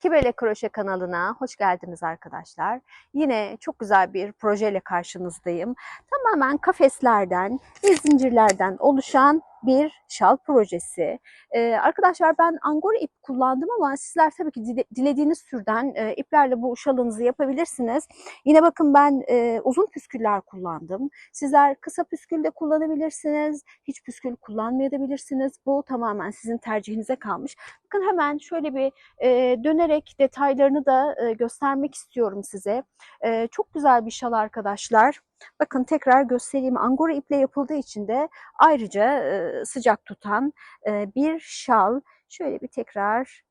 Kibele Kroşe kanalına hoş geldiniz arkadaşlar. Yine çok güzel bir projeyle karşınızdayım. Tamamen kafeslerden ve zincirlerden oluşan bir şal projesi. Arkadaşlar ben angora ip kullandım ama sizler tabii ki dilediğiniz türden iplerle bu şalınızı yapabilirsiniz. Yine bakın ben uzun püsküller kullandım. Sizler kısa püskül de kullanabilirsiniz. Hiç püskül kullanmayabilirsiniz. Bu tamamen sizin tercihinize kalmış. Bakın hemen şöyle bir dönerek detaylarını da göstermek istiyorum size. Çok güzel bir şal arkadaşlar. Bakın tekrar göstereyim. Angora iple yapıldığı için de ayrıca sıcak tutan bir şal. Şöyle bir tekrar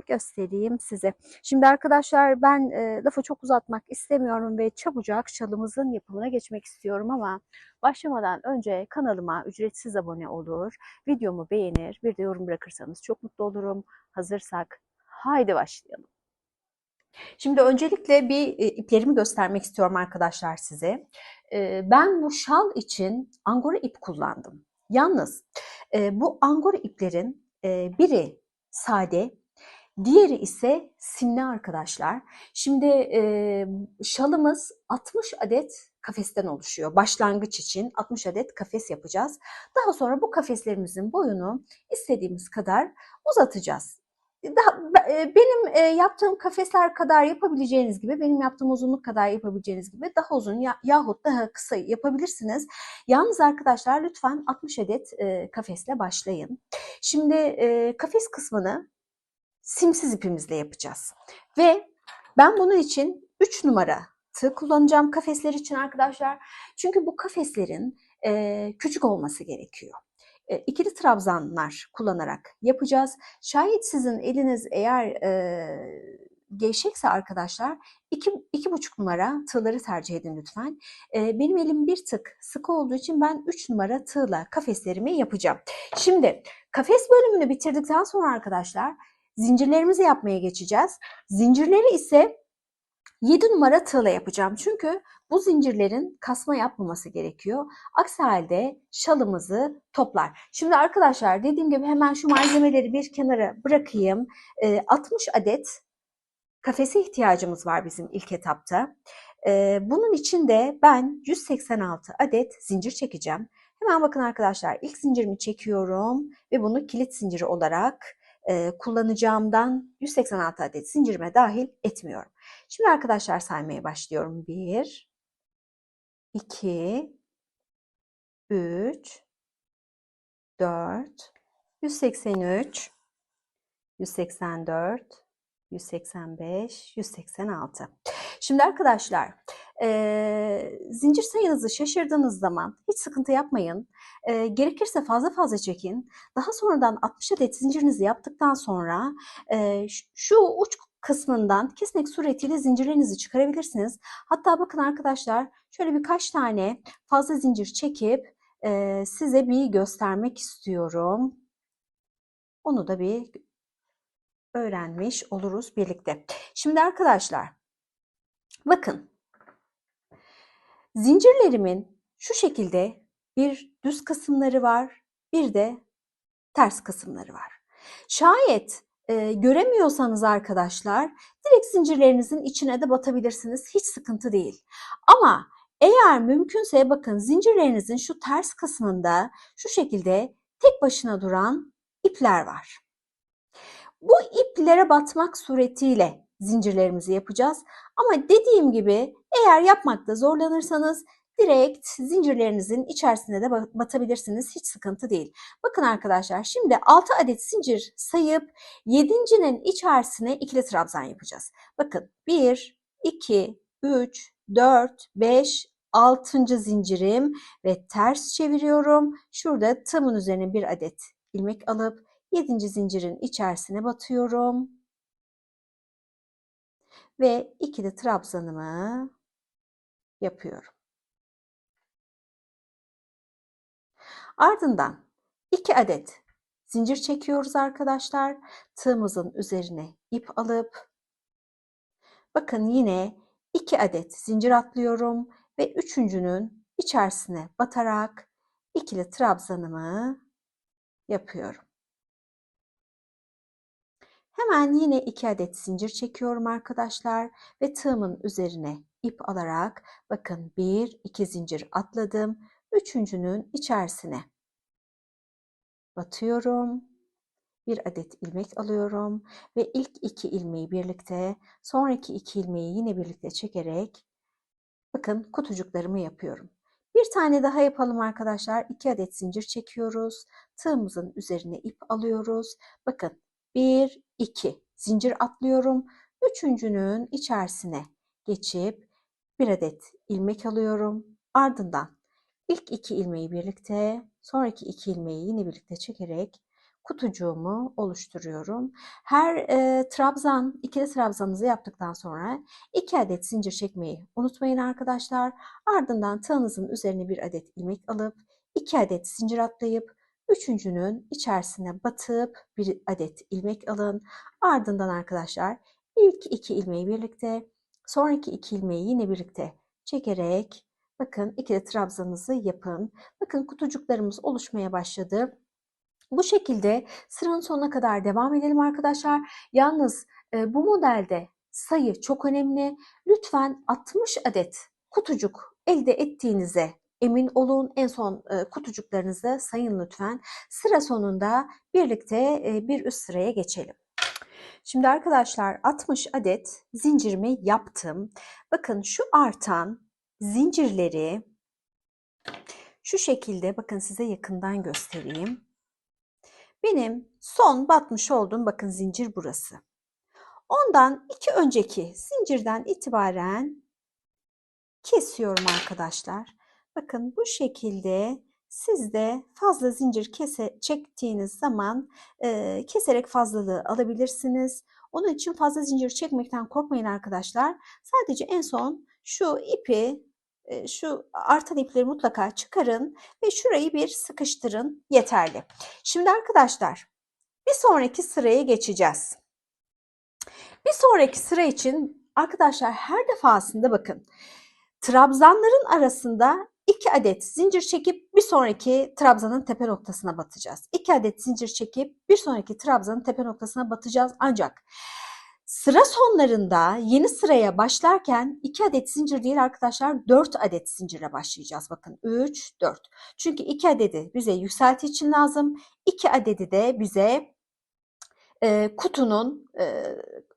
göstereyim size. Şimdi arkadaşlar ben lafı çok uzatmak istemiyorum ve çabucak şalımızın yapımına geçmek istiyorum ama başlamadan önce kanalıma ücretsiz abone olur, videomu beğenir, bir de yorum bırakırsanız çok mutlu olurum. Hazırsak haydi başlayalım. Şimdi öncelikle bir iplerimi göstermek istiyorum arkadaşlar size. Ben bu şal için angora ip kullandım. Yalnız bu angora iplerin biri sade, diğeri ise simli arkadaşlar. Şimdi şalımız 60 adet kafesten oluşuyor. Başlangıç için 60 adet kafes yapacağız. Daha sonra bu kafeslerimizin boyunu istediğimiz kadar uzatacağız. Benim yaptığım kafesler kadar yapabileceğiniz gibi, benim yaptığım uzunluk kadar yapabileceğiniz gibi daha uzun yahut daha kısa yapabilirsiniz. Yalnız arkadaşlar lütfen 60 adet kafesle başlayın. Şimdi kafes kısmını simsiz ipimizle yapacağız. Ve ben bunun için 3 numara tığ kullanacağım kafesler için arkadaşlar. Çünkü bu kafeslerin küçük olması gerekiyor. İkili trabzanlar kullanarak yapacağız. Şayet sizin eliniz eğer gevşekse arkadaşlar 2,5 numara tığları tercih edin lütfen. Benim elim bir tık sıkı olduğu için ben 3 numara tığla kafeslerimi yapacağım. Şimdi kafes bölümünü bitirdikten sonra arkadaşlar zincirlerimizi yapmaya geçeceğiz. Zincirleri ise 7 numara tığla yapacağım. Çünkü bu zincirlerin kasma yapmaması gerekiyor. Aksi halde şalımızı toplar. Şimdi arkadaşlar dediğim gibi hemen şu malzemeleri bir kenara bırakayım. 60 adet kafese ihtiyacımız var bizim ilk etapta. Bunun için de ben 186 adet zincir çekeceğim. Hemen bakın arkadaşlar ilk zincirimi çekiyorum ve bunu kilit zinciri olarak kullanacağımdan 186 adet zincirime dahil etmiyorum. Şimdi arkadaşlar saymaya başlıyorum. 1, 2, 3, 4, 183, 184, 185, 186. Şimdi arkadaşlar zincir sayınızı şaşırdığınız zaman hiç sıkıntı yapmayın. Gerekirse fazla çekin. Daha sonradan 60 adet zincirinizi yaptıktan sonra şu uç kısmından kesmek suretiyle zincirlerinizi çıkarabilirsiniz. Hatta bakın arkadaşlar şöyle birkaç tane fazla zincir çekip size bir göstermek istiyorum. Onu da bir öğrenmiş oluruz birlikte. Şimdi arkadaşlar bakın zincirlerimin şu şekilde bir düz kısımları var, bir de ters kısımları var. Şayet göremiyorsanız arkadaşlar direkt zincirlerinizin içine de batabilirsiniz. Hiç sıkıntı değil. Ama eğer mümkünse bakın zincirlerinizin şu ters kısmında şu şekilde tek başına duran ipler var. Bu iplere batmak suretiyle zincirlerimizi yapacağız. Ama dediğim gibi eğer yapmakta zorlanırsanız direkt zincirlerinizin içerisine de batabilirsiniz. Hiç sıkıntı değil. Bakın arkadaşlar şimdi 6 adet zincir sayıp 7.'nin içerisine ikili trabzan yapacağız. Bakın 1, 2, 3, 4, 5, 6. zincirim ve ters çeviriyorum. Şurada tığımın üzerine bir adet ilmek alıp 7. zincirin içerisine batıyorum ve ikili trabzanımı yapıyorum. Ardından 2 adet zincir çekiyoruz arkadaşlar. Tığımızın üzerine ip alıp bakın yine 2 adet zincir atlıyorum ve üçüncünün içerisine batarak ikili trabzanımı yapıyorum. Hemen yine 2 adet zincir çekiyorum arkadaşlar ve tığımın üzerine ip alarak bakın 1-2 zincir atladım. Üçüncünün içerisine batıyorum. Bir adet ilmek alıyorum ve ilk 2 ilmeği birlikte, sonraki 2 ilmeği yine birlikte çekerek bakın kutucuklarımı yapıyorum. Bir tane daha yapalım arkadaşlar. 2 adet zincir çekiyoruz. Tığımızın üzerine ip alıyoruz. Bakın 1-2 zincir atlıyorum. Üçüncünün içerisine geçip bir adet ilmek alıyorum. Ardından ilk 2 ilmeği birlikte, sonraki 2 ilmeği yine birlikte çekerek kutucuğumu oluşturuyorum. Her trabzan, ikili trabzanınızı yaptıktan sonra 2 adet zincir çekmeyi unutmayın arkadaşlar. Ardından tığınızın üzerine bir adet ilmek alıp 2 adet zincir atlayıp üçüncünün içerisine batıp bir adet ilmek alın. Ardından arkadaşlar ilk 2 ilmeği birlikte, sonraki 2 ilmeği yine birlikte çekerek bakın ikili trabzanınızı yapın. Bakın kutucuklarımız oluşmaya başladı. Bu şekilde sıranın sonuna kadar devam edelim arkadaşlar. Yalnız bu modelde sayı çok önemli. Lütfen 60 adet kutucuk elde ettiğinize emin olun. En son kutucuklarınızı sayın lütfen. Sıra sonunda birlikte bir üst sıraya geçelim. Şimdi arkadaşlar 60 adet zincirimi yaptım. Bakın şu artan zincirleri şu şekilde bakın size yakından göstereyim. Benim son batmış olduğum bakın zincir burası. Ondan 2 önceki zincirden itibaren kesiyorum arkadaşlar. Bakın bu şekilde siz de fazla zincir çektiğiniz zaman keserek fazlalığı alabilirsiniz. Onun için fazla zincir çekmekten korkmayın arkadaşlar. Sadece en son şu ipi, şu artan ipleri mutlaka çıkarın ve şurayı bir sıkıştırın yeterli. Şimdi arkadaşlar bir sonraki sıraya geçeceğiz. Bir sonraki sıra için arkadaşlar her defasında bakın trabzanların arasında 2 adet zincir çekip bir sonraki trabzanın tepe noktasına batacağız. 2 adet zincir çekip bir sonraki trabzanın tepe noktasına batacağız. Ancak sıra sonlarında yeni sıraya başlarken 2 adet zincir değil arkadaşlar 4 adet zincirle başlayacağız. Bakın 3, 4. Çünkü 2 adedi bize yükselti için lazım. 2 adedi de bize kutunun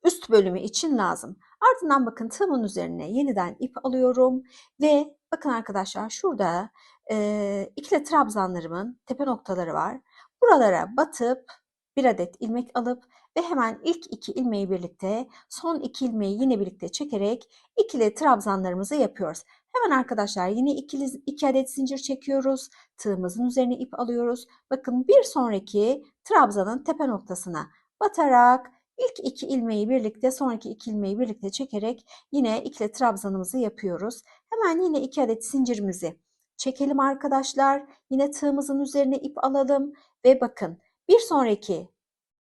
üst bölümü için lazım. Ardından bakın tığımın üzerine yeniden ip alıyorum ve bakın arkadaşlar şurada ikili trabzanlarımın tepe noktaları var. Buralara batıp bir adet ilmek alıp ve hemen ilk 2 ilmeği birlikte, son 2 ilmeği yine birlikte çekerek ikili trabzanlarımızı yapıyoruz. Hemen arkadaşlar yine 2 adet zincir çekiyoruz. Tığımızın üzerine ip alıyoruz. Bakın bir sonraki trabzanın tepe noktasına batarak ilk 2 ilmeği birlikte, sonraki 2 ilmeği birlikte çekerek yine ikili trabzanımızı yapıyoruz. Hemen yine 2 adet zincirimizi çekelim arkadaşlar. Yine tığımızın üzerine ip alalım ve bakın bir sonraki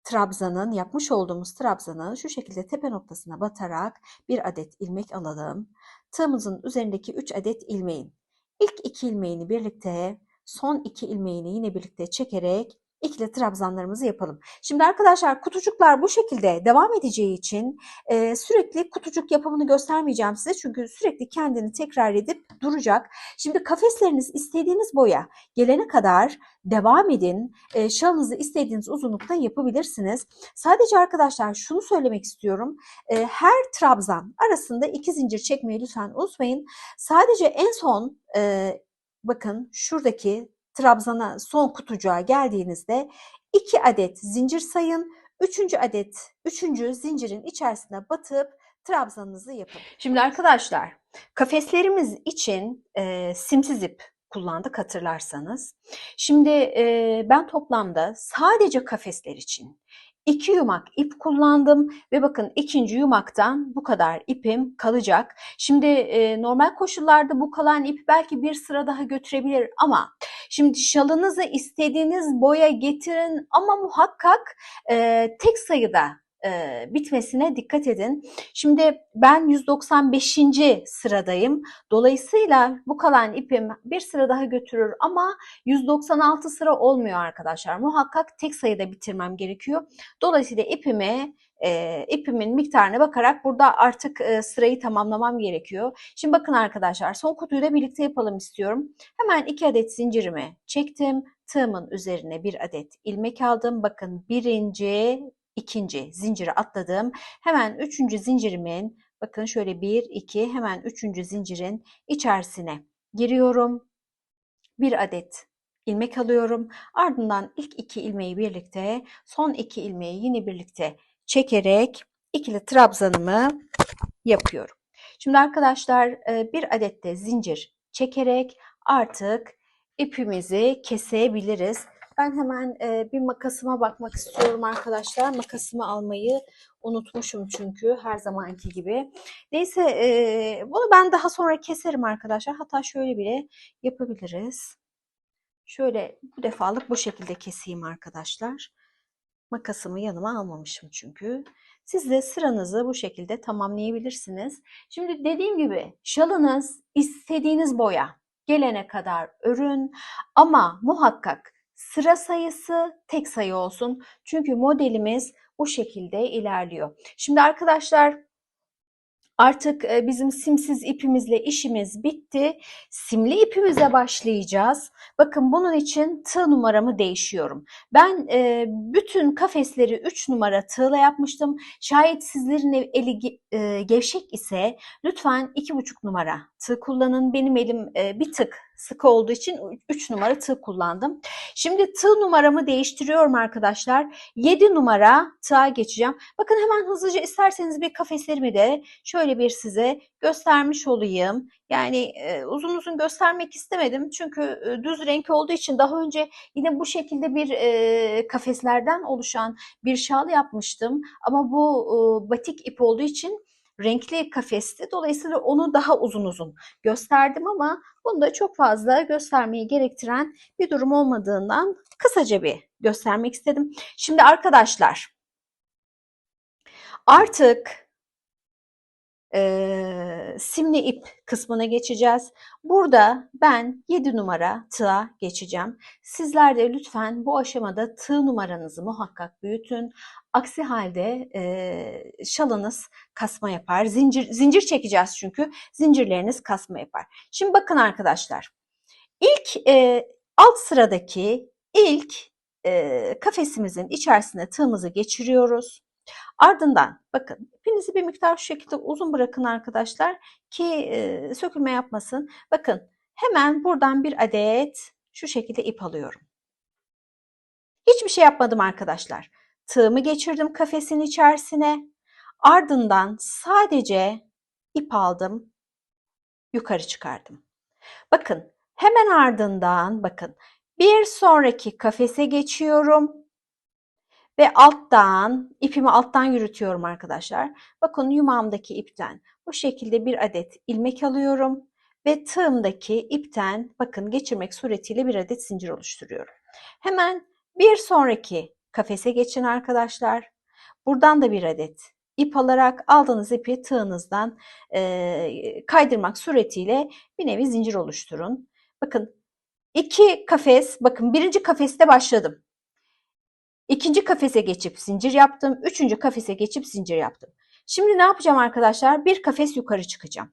trabzanın, yapmış olduğumuz trabzanın şu şekilde tepe noktasına batarak bir adet ilmek alalım. Tığımızın üzerindeki 3 adet ilmeğin ilk 2 ilmeğini birlikte, son 2 ilmeğini yine birlikte çekerek ikili trabzanlarımızı yapalım. Şimdi arkadaşlar kutucuklar bu şekilde devam edeceği için sürekli kutucuk yapımını göstermeyeceğim size. Çünkü sürekli kendini tekrar edip duracak. Şimdi kafesleriniz istediğiniz boya gelene kadar devam edin. Şalınızı istediğiniz uzunlukta yapabilirsiniz. Sadece arkadaşlar şunu söylemek istiyorum. Her trabzan arasında 2 zincir çekmeyi lütfen unutmayın. Sadece en son bakın şuradaki trabzana son kutucuğa geldiğinizde 2 adet zincir sayın. 3. zincirin içerisine batıp trabzanınızı yapın. Şimdi arkadaşlar kafeslerimiz için simsiz ip kullandık hatırlarsanız. Şimdi ben toplamda sadece kafesler için 2 yumak ip kullandım ve bakın ikinci yumaktan bu kadar ipim kalacak. Şimdi normal koşullarda bu kalan ip belki bir sıra daha götürebilir ama şimdi şalınızı istediğiniz boya getirin ama muhakkak tek sayıda bitmesine dikkat edin. Şimdi ben 195. sıradayım. Dolayısıyla bu kalan ipim bir sıra daha götürür ama 196 sıra olmuyor arkadaşlar. Muhakkak tek sayıda bitirmem gerekiyor. Dolayısıyla ipimin miktarına bakarak burada artık sırayı tamamlamam gerekiyor. Şimdi bakın arkadaşlar, son kutuyu da birlikte yapalım istiyorum. Hemen 2 adet zincirimi çektim. Tığımın üzerine bir adet ilmek aldım. Bakın birinci, ikinci zinciri atladım. Hemen üçüncü zincirimin, bakın şöyle bir, iki, hemen üçüncü zincirin içerisine giriyorum. Bir adet ilmek alıyorum. Ardından ilk iki ilmeği birlikte, son iki ilmeği yine birlikte çekerek ikili trabzanımı yapıyorum. Şimdi arkadaşlar bir adet de zincir çekerek artık ipimizi kesebiliriz. Ben hemen bir makasıma bakmak istiyorum arkadaşlar. Makasımı almayı unutmuşum çünkü her zamanki gibi. Neyse bunu ben daha sonra keserim arkadaşlar. Hatta şöyle bile yapabiliriz. Şöyle bu defalık bu şekilde keseyim arkadaşlar. Makasımı yanıma almamışım çünkü. Siz de sıranızı bu şekilde tamamlayabilirsiniz. Şimdi dediğim gibi şalınız istediğiniz boya gelene kadar örün ama muhakkak sıra sayısı tek sayı olsun. Çünkü modelimiz bu şekilde ilerliyor. Şimdi arkadaşlar, artık bizim simsiz ipimizle işimiz bitti. Simli ipimize başlayacağız. Bakın bunun için tığ numaramı değişiyorum. Ben bütün kafesleri 3 numara tığla yapmıştım. Şayet sizlerin eli gevşek ise lütfen 2,5 numara tığ kullanın. Benim elim bir tık sıkı olduğu için 3 numara tığ kullandım. Şimdi tığ numaramı değiştiriyorum arkadaşlar. 7 numara tığa geçeceğim. Bakın hemen hızlıca isterseniz bir kafeslerimi de şöyle bir size göstermiş olayım. Yani uzun uzun göstermek istemedim. Çünkü düz renk olduğu için daha önce yine bu şekilde bir kafeslerden oluşan bir şal yapmıştım. Ama bu batik ip olduğu için renkli kafesti. Dolayısıyla onu daha uzun uzun gösterdim ama bunu da çok fazla göstermeyi gerektiren bir durum olmadığından kısaca bir göstermek istedim. Şimdi arkadaşlar, artık simli ip kısmına geçeceğiz. Burada ben 7 numara tığa geçeceğim. Sizler de lütfen bu aşamada tığ numaranızı muhakkak büyütün. Aksi halde şalınız kasma yapar. Zincir çekeceğiz çünkü zincirleriniz kasma yapar. Şimdi bakın arkadaşlar. İlk alt sıradaki ilk kafesimizin içerisine tığımızı geçiriyoruz. Ardından bakın ipinizi bir miktar şu şekilde uzun bırakın arkadaşlar ki sökülme yapmasın. Bakın hemen buradan bir adet şu şekilde ip alıyorum. Hiçbir şey yapmadım arkadaşlar. Tığımı geçirdim kafesin içerisine. Ardından sadece ip aldım, yukarı çıkardım. Bakın hemen ardından bakın bir sonraki kafese geçiyorum. Ve ipimi alttan yürütüyorum arkadaşlar. Bakın yumağımdaki ipten bu şekilde bir adet ilmek alıyorum. Ve tığımdaki ipten bakın geçirmek suretiyle bir adet zincir oluşturuyorum. Hemen bir sonraki kafese geçin arkadaşlar. Buradan da bir adet ip alarak aldığınız ipi tığınızdan kaydırmak suretiyle bir nevi zincir oluşturun. Bakın iki kafes, bakın birinci kafeste başladım. İkinci kafese geçip zincir yaptım. Üçüncü kafese geçip zincir yaptım. Şimdi ne yapacağım arkadaşlar? Bir kafes yukarı çıkacağım.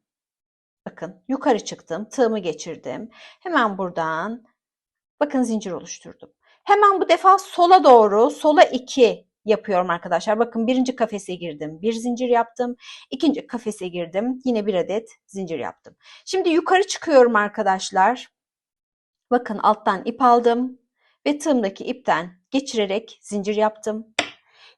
Bakın yukarı çıktım. Tığımı geçirdim. Hemen buradan bakın zincir oluşturdum. Hemen bu defa sola doğru sola 2 yapıyorum arkadaşlar. Bakın birinci kafese girdim. Bir zincir yaptım. İkinci kafese girdim. Yine bir adet zincir yaptım. Şimdi yukarı çıkıyorum arkadaşlar. Bakın alttan ip aldım ve tığımdaki ipten geçirerek zincir yaptım.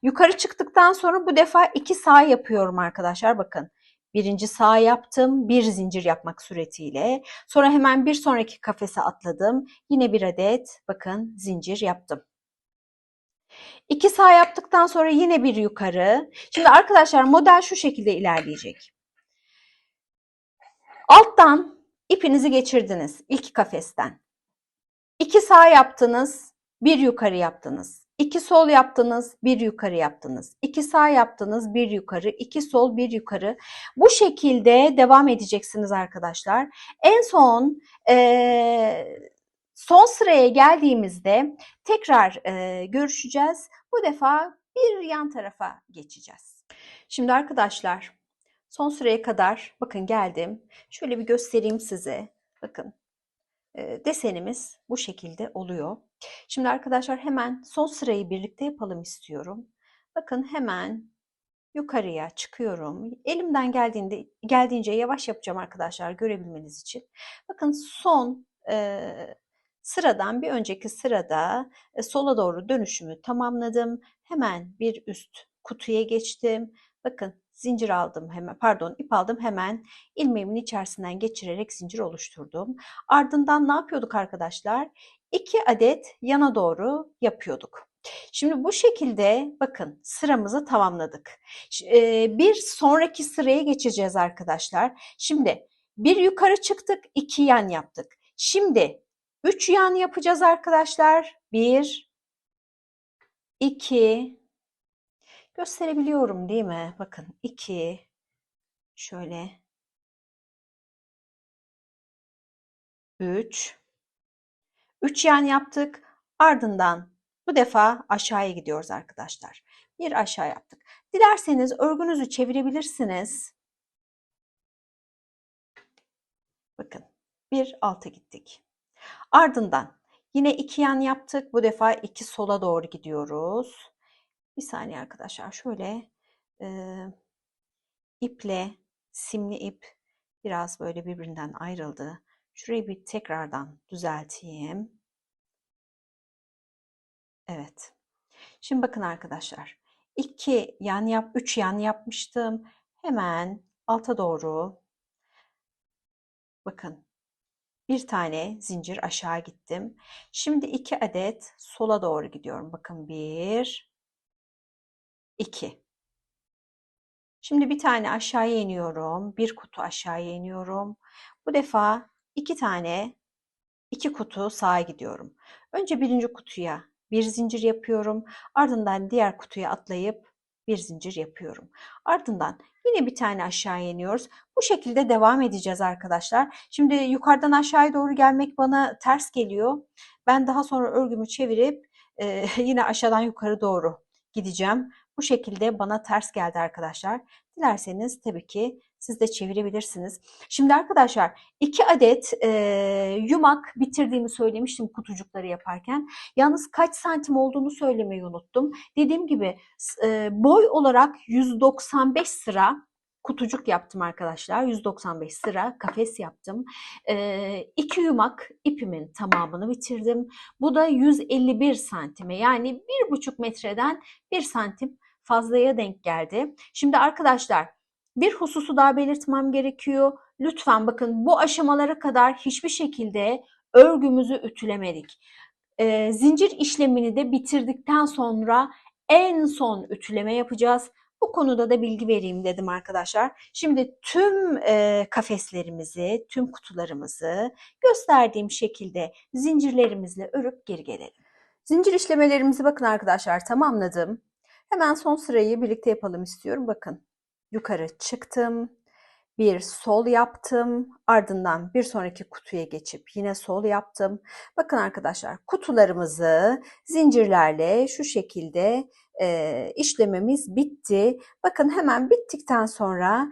Yukarı çıktıktan sonra bu defa 2 sağ yapıyorum arkadaşlar. Bakın birinci sağ yaptım, bir zincir yapmak suretiyle. Sonra hemen bir sonraki kafese atladım. Yine bir adet bakın zincir yaptım. 2 sağ yaptıktan sonra yine bir yukarı. Şimdi arkadaşlar model şu şekilde ilerleyecek. Alttan ipinizi geçirdiniz ilk kafesten. 2 sağ yaptınız, bir yukarı yaptınız. 2 sol yaptınız, 1 yukarı yaptınız. 2 sağ yaptınız, 1 yukarı, 2 sol, 1 yukarı. Bu şekilde devam edeceksiniz arkadaşlar. En son son sıraya geldiğimizde tekrar görüşeceğiz. Bu defa bir yan tarafa geçeceğiz. Şimdi arkadaşlar son sıraya kadar bakın geldim. Şöyle bir göstereyim size. Bakın desenimiz bu şekilde oluyor. Şimdi arkadaşlar hemen son sırayı birlikte yapalım istiyorum. Bakın hemen yukarıya çıkıyorum. Elimden geldiğince yavaş yapacağım arkadaşlar görebilmeniz için. Bakın son sıradan bir önceki sırada sola doğru dönüşümü tamamladım. Hemen bir üst kutuya geçtim. Bakın zincir aldım hemen, pardon ip aldım, hemen ilmeğimin içerisinden geçirerek zincir oluşturdum. Ardından ne yapıyorduk arkadaşlar? 2 adet yana doğru yapıyorduk. Şimdi bu şekilde bakın sıramızı tamamladık. Bir sonraki sıraya geçeceğiz arkadaşlar. Şimdi bir yukarı çıktık, 2 yan yaptık. Şimdi 3 yan yapacağız arkadaşlar. 1, 2, gösterebiliyorum değil mi? Bakın 2, şöyle 3 yan yaptık. Ardından bu defa aşağıya gidiyoruz arkadaşlar. Bir aşağı yaptık. Dilerseniz örgünüzü çevirebilirsiniz. Bakın bir alta gittik. Ardından yine 2 yan yaptık. Bu defa 2 sola doğru gidiyoruz. Bir saniye arkadaşlar, şöyle iple, simli ip biraz böyle birbirinden ayrıldı. Şurayı bir tekrardan düzelteyim. Evet. Şimdi bakın arkadaşlar. 2 yan 3 yan yapmıştım. Hemen alta doğru bakın bir tane zincir aşağı gittim. Şimdi 2 adet sola doğru gidiyorum. Bakın 1, 2. Şimdi bir tane aşağıya iniyorum. Bir kutu aşağıya iniyorum. Bu defa 2 tane 2 kutu sağa gidiyorum. Önce birinci kutuya bir zincir yapıyorum. Ardından diğer kutuya atlayıp bir zincir yapıyorum. Ardından yine bir tane aşağıya iniyoruz. Bu şekilde devam edeceğiz arkadaşlar. Şimdi yukarıdan aşağıya doğru gelmek bana ters geliyor. Ben daha sonra örgümü çevirip yine aşağıdan yukarı doğru gideceğim. Bu şekilde bana ters geldi arkadaşlar. Dilerseniz tabii ki siz de çevirebilirsiniz. Şimdi arkadaşlar 2 adet yumak bitirdiğimi söylemiştim kutucukları yaparken. Yalnız kaç santim olduğunu söylemeyi unuttum. Dediğim gibi boy olarak 195 sıra kutucuk yaptım arkadaşlar. 195 sıra kafes yaptım. 2 yumak ipimin tamamını bitirdim. Bu da 151 santime, yani 1,5 metreden 1 santim fazlaya denk geldi. Şimdi arkadaşlar bir hususu daha belirtmem gerekiyor. Lütfen bakın, bu aşamalara kadar hiçbir şekilde örgümüzü ütülemedik. Zincir işlemini de bitirdikten sonra en son ütüleme yapacağız. Bu konuda da bilgi vereyim dedim arkadaşlar. Şimdi tüm kafeslerimizi, tüm kutularımızı gösterdiğim şekilde zincirlerimizle örüp geri gelelim. Zincir işlemelerimizi bakın arkadaşlar tamamladım. Hemen son sırayı birlikte yapalım istiyorum. Bakın yukarı çıktım. Bir sol yaptım. Ardından bir sonraki kutuya geçip yine sol yaptım. Bakın arkadaşlar kutularımızı zincirlerle şu şekilde işlememiz bitti. Bakın hemen bittikten sonra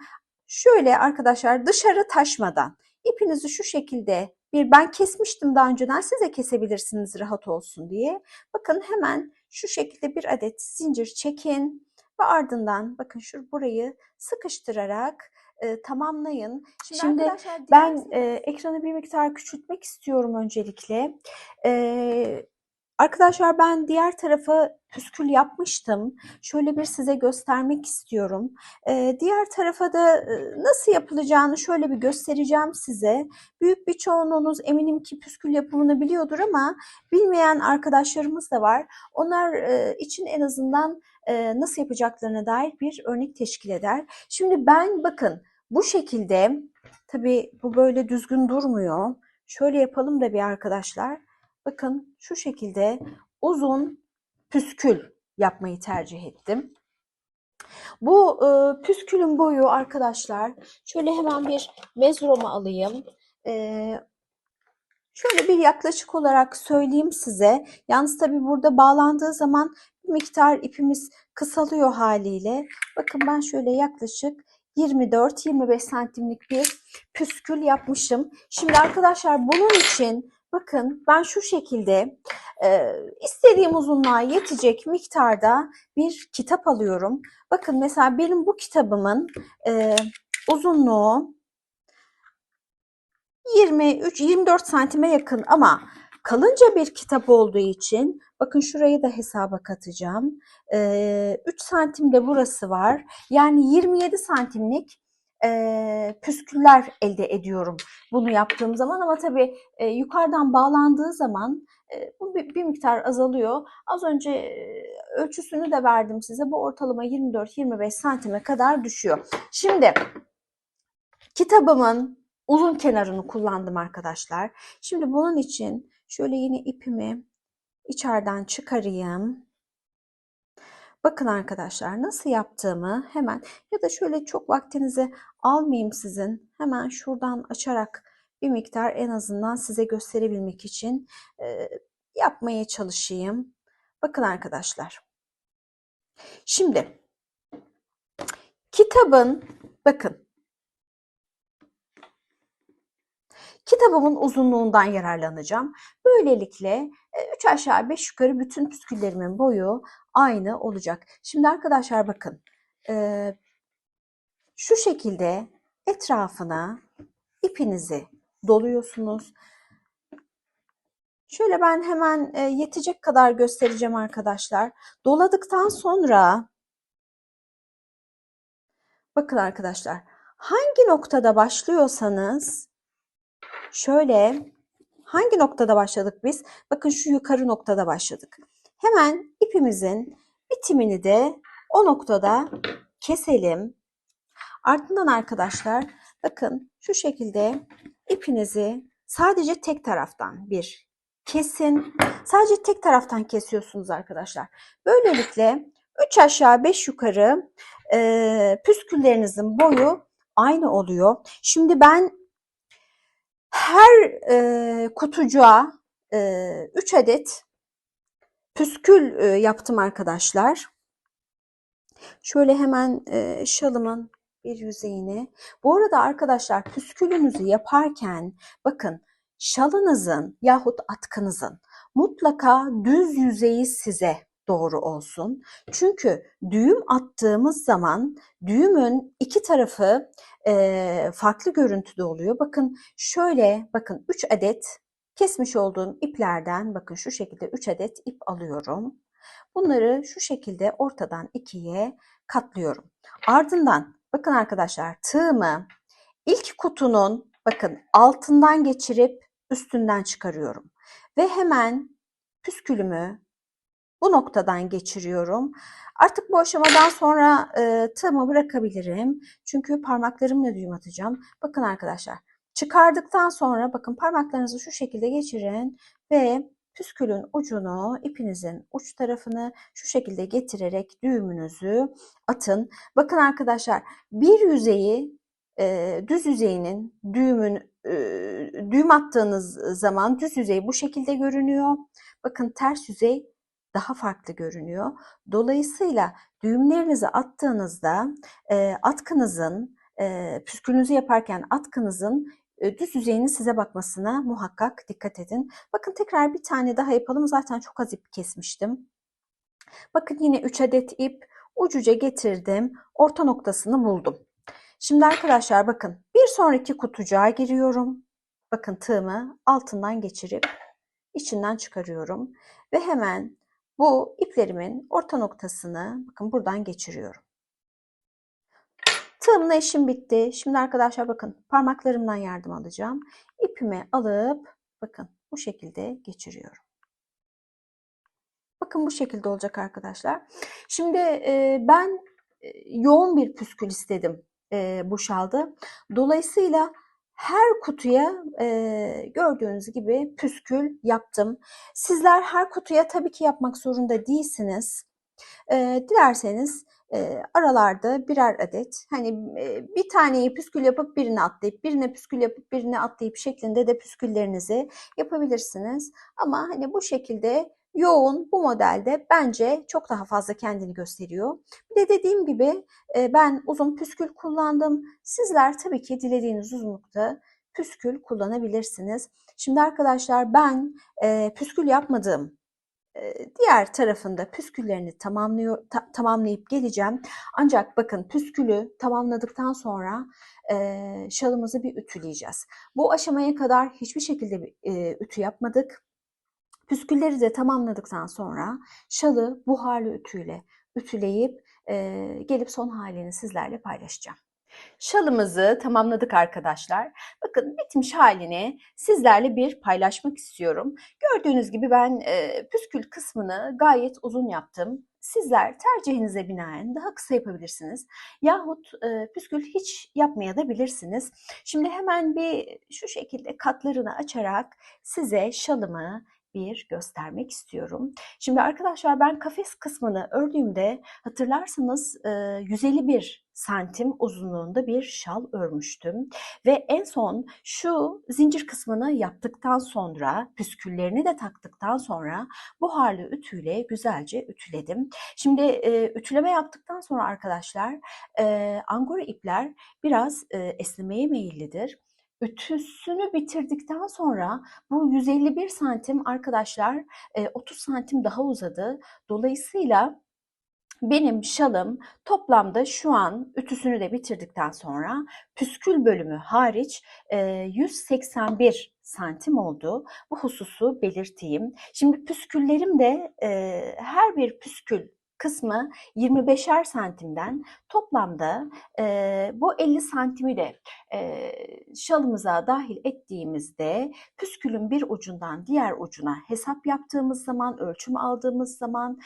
şöyle arkadaşlar dışarı taşmadan ipinizi şu şekilde ben kesmiştim daha önceden, siz de kesebilirsiniz rahat olsun diye. Bakın hemen şu şekilde bir adet zincir çekin ve ardından bakın burayı sıkıştırarak tamamlayın. Şimdi ben ekranı bir miktar küçültmek istiyorum öncelikle. Arkadaşlar ben diğer tarafa püskül yapmıştım. Şöyle bir size göstermek istiyorum. Diğer tarafa da nasıl yapılacağını şöyle bir göstereceğim size. Büyük bir çoğunluğunuz eminim ki püskül yapımını biliyordur ama bilmeyen arkadaşlarımız da var. Onlar için en azından nasıl yapacaklarına dair bir örnek teşkil eder. Şimdi ben bakın bu şekilde, tabii bu böyle düzgün durmuyor. Şöyle yapalım da bir arkadaşlar. Bakın şu şekilde uzun püskül yapmayı tercih ettim. Bu püskülün boyu arkadaşlar, şöyle hemen bir mezurumu alayım. Şöyle bir yaklaşık olarak söyleyeyim size. Yalnız tabii burada bağlandığı zaman bir miktar ipimiz kısalıyor haliyle. Bakın ben şöyle yaklaşık 24-25 santimlik bir püskül yapmışım. Şimdi arkadaşlar bunun için bakın ben şu şekilde istediğim uzunluğa yetecek miktarda bir kitap alıyorum. Bakın mesela benim bu kitabımın uzunluğu 23-24 santime yakın ama kalınca bir kitap olduğu için bakın şurayı da hesaba katacağım. 3 santimde burası var. Yani 27 santimlik püsküller elde ediyorum bunu yaptığım zaman ama tabii yukarıdan bağlandığı zaman bu bir miktar azalıyor. Az önce ölçüsünü de verdim size. Bu ortalama 24-25 santime kadar düşüyor. Şimdi kitabımın uzun kenarını kullandım arkadaşlar. Şimdi bunun için şöyle yine ipimi içeriden çıkarayım. Bakın arkadaşlar nasıl yaptığımı hemen ya da şöyle çok vaktinizi almayayım sizin. Hemen şuradan açarak bir miktar en azından size gösterebilmek için yapmaya çalışayım. Bakın arkadaşlar. Şimdi kitabın bakın kitabımın uzunluğundan yararlanacağım. Böylelikle 3 aşağı 5 yukarı bütün püsküllerimin boyu aynı olacak. Şimdi arkadaşlar bakın şu şekilde etrafına ipinizi doluyorsunuz. Şöyle ben hemen yetecek kadar göstereceğim arkadaşlar. Doladıktan sonra bakın arkadaşlar hangi noktada başlıyorsanız şöyle hangi noktada başladık biz? Bakın şu yukarı noktada başladık. Hemen ipimizin bitimini de o noktada keselim. Ardından arkadaşlar bakın şu şekilde ipinizi sadece tek taraftan bir kesin. Sadece tek taraftan kesiyorsunuz arkadaşlar. Böylelikle 3 aşağı 5 yukarı püsküllerinizin boyu aynı oluyor. Şimdi ben her kutucuğa 3 adet püskül yaptım arkadaşlar. Şöyle hemen şalımın bir yüzeyini. Bu arada arkadaşlar püskülünüzü yaparken bakın şalınızın yahut atkınızın mutlaka düz yüzeyi size doğru olsun. Çünkü düğüm attığımız zaman düğümün iki tarafı farklı görüntüde oluyor. Bakın şöyle bakın 3 adet kesmiş olduğum iplerden bakın şu şekilde 3 adet ip alıyorum. Bunları şu şekilde ortadan ikiye katlıyorum. Ardından bakın arkadaşlar tığımı ilk kutunun bakın altından geçirip üstünden çıkarıyorum. Ve hemen püskülümü bu noktadan geçiriyorum. Artık bu aşamadan sonra tığımı bırakabilirim. Çünkü parmaklarımla düğüm atacağım. Bakın arkadaşlar çıkardıktan sonra bakın parmaklarınızı şu şekilde geçirin ve püskülün ucunu ipinizin uç tarafını şu şekilde getirerek düğümünüzü atın. Bakın arkadaşlar bir yüzeyi düz yüzeyinin düğüm attığınız zaman düz yüzey bu şekilde görünüyor. Bakın ters yüzey daha farklı görünüyor. Dolayısıyla düğümlerinizi attığınızda atkınızın püskülünüzü yaparken atkınızın düz yüzeyinin size bakmasına muhakkak dikkat edin. Bakın tekrar bir tane daha yapalım. Zaten çok az ip kesmiştim. Bakın yine 3 adet ip ucuca getirdim. Orta noktasını buldum. Şimdi arkadaşlar bakın bir sonraki kutucuğa giriyorum. Bakın tığımı altından geçirip içinden çıkarıyorum. Ve hemen bu iplerimin orta noktasını bakın buradan geçiriyorum. Tığımla işim bitti. Şimdi arkadaşlar bakın parmaklarımdan yardım alacağım. İpimi alıp bakın bu şekilde geçiriyorum. Bakın bu şekilde olacak arkadaşlar. Şimdi ben yoğun bir püskül istedim bu şalda. Dolayısıyla her kutuya gördüğünüz gibi püskül yaptım. Sizler her kutuya tabii ki yapmak zorunda değilsiniz. Dilerseniz aralarda birer adet, hani bir taneyi püskül yapıp birine atlayıp, birine püskül yapıp birine atlayıp şeklinde de püsküllerinizi yapabilirsiniz. Ama hani bu şekilde yoğun bu modelde bence çok daha fazla kendini gösteriyor. Bir de dediğim gibi ben uzun püskül kullandım. Sizler tabii ki dilediğiniz uzunlukta püskül kullanabilirsiniz. Şimdi arkadaşlar ben püskül yapmadığım diğer tarafında püsküllerini tamamlayıp geleceğim. Ancak bakın püskülü tamamladıktan sonra şalımızı bir ütüleyeceğiz. Bu aşamaya kadar hiçbir şekilde bir ütü yapmadık. Püskülleri de tamamladıktan sonra şalı buharlı ütüyle ütüleyip gelip son halini sizlerle paylaşacağım. Şalımızı tamamladık arkadaşlar. Bakın bitmiş halini sizlerle bir paylaşmak istiyorum. Gördüğünüz gibi ben püskül kısmını gayet uzun yaptım. Sizler tercihinize binaen daha kısa yapabilirsiniz. Yahut püskül hiç yapmaya da bilirsiniz. Şimdi hemen bir şu şekilde katlarını açarak size şalımı bir göstermek istiyorum. Şimdi arkadaşlar ben kafes kısmını ördüğümde hatırlarsanız 151 santim uzunluğunda bir şal örmüştüm. Ve en son şu zincir kısmını yaptıktan sonra, püsküllerini de taktıktan sonra buharlı ütüyle güzelce ütüledim. Şimdi ütüleme yaptıktan sonra arkadaşlar angora ipler biraz esnemeye meyillidir. Ütüsünü bitirdikten sonra bu 151 santim arkadaşlar 30 santim daha uzadı. Dolayısıyla benim şalım toplamda şu an ütüsünü de bitirdikten sonra püskül bölümü hariç 181 santim oldu. Bu hususu belirteyim. Şimdi püsküllerim de her bir püskül kısmı 25'er santimden toplamda bu 50 santimi de şalımıza dahil ettiğimizde püskülün bir ucundan diğer ucuna hesap yaptığımız zaman, ölçüm aldığımız zaman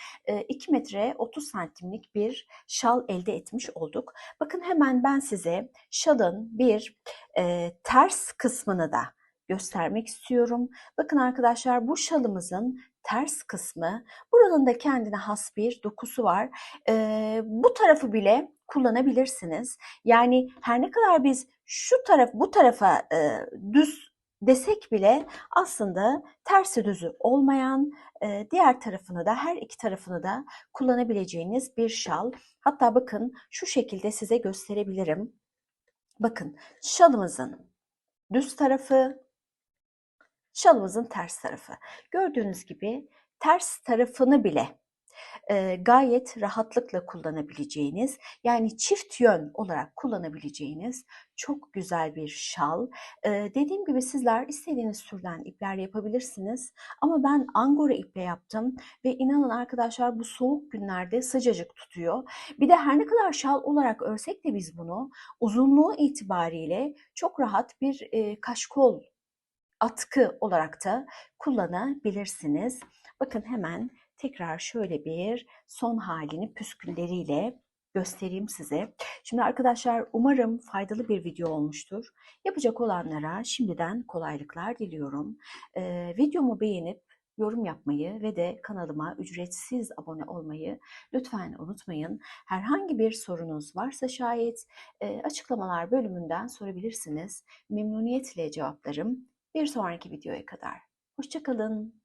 2 metre 30 santimlik bir şal elde etmiş olduk. Bakın hemen ben size şalın bir ters kısmını da göstermek istiyorum. Bakın arkadaşlar bu şalımızın ters kısmı, buranın da kendine has bir dokusu var. Bu tarafı bile kullanabilirsiniz. Yani her ne kadar biz bu tarafa düz desek bile aslında tersi düzü olmayan, diğer tarafını da, her iki tarafını da kullanabileceğiniz bir şal. Hatta bakın şu şekilde size gösterebilirim. Bakın şalımızın düz tarafı, şalımızın ters tarafı. Gördüğünüz gibi ters tarafını bile gayet rahatlıkla kullanabileceğiniz, yani çift yön olarak kullanabileceğiniz çok güzel bir şal. Dediğim gibi sizler istediğiniz türden ipler yapabilirsiniz ama ben angora iple yaptım ve inanın arkadaşlar bu soğuk günlerde sıcacık tutuyor. Bir de her ne kadar şal olarak örsek de biz bunu uzunluğu itibariyle çok rahat bir kaşkol atkı olarak da kullanabilirsiniz. Bakın hemen tekrar şöyle bir son halini püskülleriyle göstereyim size. Şimdi arkadaşlar umarım faydalı bir video olmuştur. Yapacak olanlara şimdiden kolaylıklar diliyorum. Videomu beğenip yorum yapmayı ve de kanalıma ücretsiz abone olmayı lütfen unutmayın. Herhangi bir sorunuz varsa şayet açıklamalar bölümünden sorabilirsiniz. Memnuniyetle cevaplarım. Bir sonraki videoya kadar. Hoşça kalın.